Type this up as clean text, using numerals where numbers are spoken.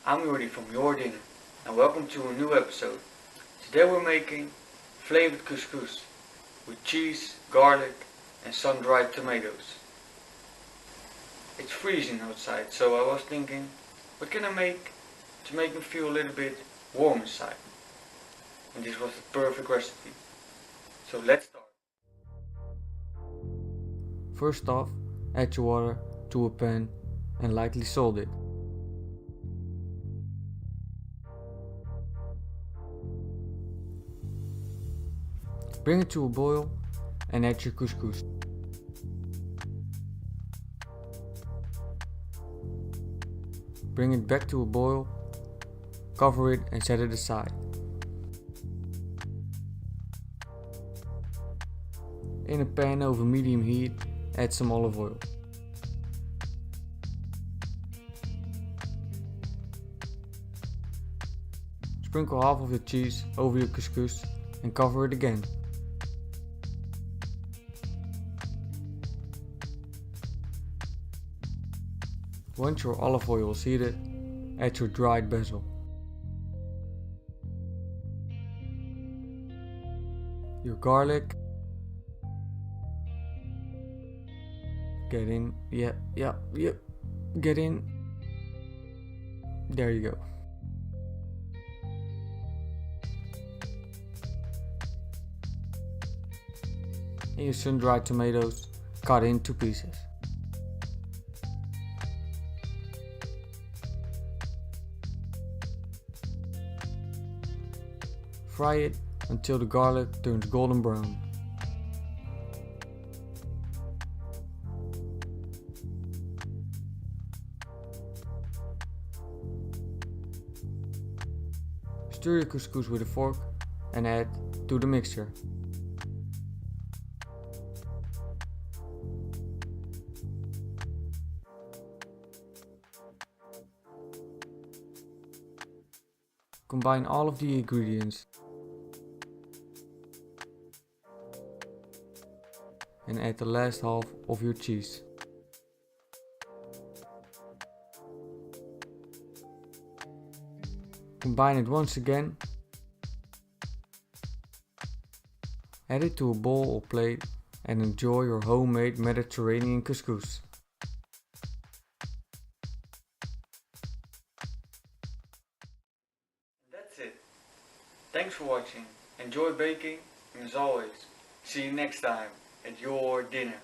I'm Jordi from JorDinner and welcome to a new episode. Today we're making flavoured couscous with cheese, garlic and sun-dried tomatoes. It's freezing outside, so I was thinking, what can I make to make me feel a little bit warm inside? And this was the perfect recipe. So let's start. First off, add your water to a pan and lightly salt it. Bring it to a boil and add your couscous. Bring it back to a boil, cover it and set it aside. In a pan over medium heat, add some olive oil. Sprinkle half of the cheese over your couscous and cover it again. Once your olive oil is heated, add your dried basil. Your garlic. Get in, yep, get in. There you go. And your sun-dried tomatoes cut into pieces. Fry it until the garlic turns golden brown. Stir your couscous with a fork and add to the mixture. Combine all of the ingredients and add the last half of your cheese. Combine it once again. Add it to a bowl or plate and enjoy your homemade Mediterranean couscous. That's it. Thanks for watching. Enjoy baking and as always, see you next time at your dinner.